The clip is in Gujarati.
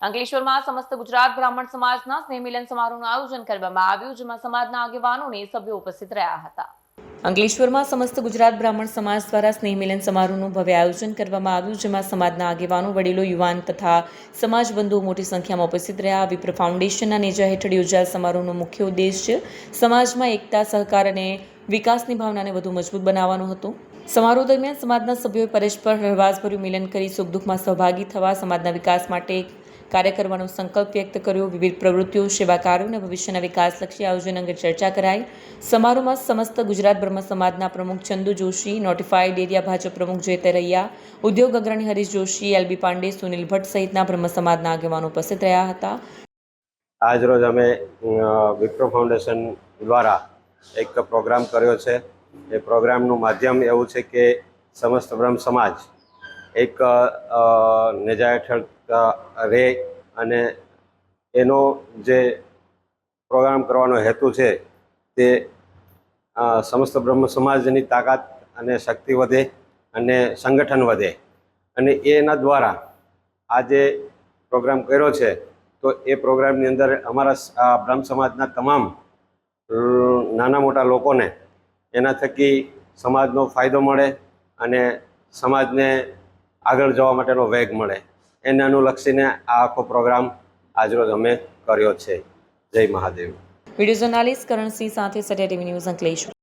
અંકલેશ્વરમાં સમસ્ત ગુજરાત બ્રાહ્મણ સમાજના સ્નેહ મિલન સમારોહનું આયોજન કરવામાં આવ્યું, જેમાં સમાજના આગેવાનો અને સભ્યો ઉપસ્થિત રહ્યા હતા. અંકલેશ્વરમાં સમસ્ત ગુજરાત બ્રાહ્મણ સમાજ દ્વારા સ્નેહ મિલન સમારોહનું ભવ્ય આયોજન કરવામાં આવ્યું, જેમાં સમાજના આગેવાનો, વડીલો, યુવાન તથા સમાજ બંધુઓ મોટી સંખ્યામાં ઉપસ્થિત રહ્યા. વિપ્ર ફાઉન્ડેશનના નેજા હેઠળ યોજાયેલ સમારોહનો મુખ્ય ઉદ્દેશ્ય સમાજમાં એકતા, સહકાર અને વિકાસની ભાવનાને વધુ મજબૂત બનાવવાનો હતો. સમારોહ દરમિયાન સમાજના સભ્યોએ પરસ્પર હળવાશભર્યું મિલન કરી સુખ દુઃખમાં સહભાગી થવા, સમાજના વિકાસ માટે કાર્ય કરવાનો સંકલ્પ વ્યક્ત કર્યો. વિવિધ પ્રવૃત્તિઓ, સેવા કાર્યો અને ભવિષ્યના વિકાસલક્ષી આયોજન અંગે ચર્ચા કરાઈ. સમારોહમાં સમસ્ત ગુજરાત બ્રહ્મ સમાજના પ્રમુખ ચંદુ જોશી, નોટિફાઈડ એરિયા ભાજપ પ્રમુખ જય તરૈયા, ઉદ્યોગ અગ્રણી હરીશ જોશી, એલબી પાંડે, સુનિલ ભટ્ટ સહિતના બ્રહ્મ સમાજના આગેવાનો ઉપસ્થિત રહ્યા હતા. આજરોજ અમે વિપ્રો ફાઉન્ડેશન દ્વારા એક પ્રોગ્રામ કર્યો છે. એ પ્રોગ્રામનું માધ્યમ એવું છે કે સમસ્ત બ્રહ્મ સમાજ એક નેજા હેઠળ રહે અને એનો જે પ્રોગ્રામ કરવાનો હેતુ છે તે સમસ્ત બ્રહ્મ સમાજની તાકાત અને શક્તિ વધે અને સંગઠન વધે, અને એના દ્વારા આ જે પ્રોગ્રામ કર્યો છે તો એ પ્રોગ્રામની અંદર અમારા બ્રહ્મ સમાજના તમામ નાના મોટા લોકોને એના થકી સમાજનો ફાયદો મળે અને સમાજને આગળ જવા માટેનો વેગ મળે, એને અનુલક્ષીને આ આખો પ્રોગ્રામ આજરોજ અમે કર્યો છે. જય મહાદેવ. વિડીયો જર્નાલિસ્ટ કરણસિંહ સાથે સત્ય ટીવી ન્યૂઝ અંકલેશ્વર.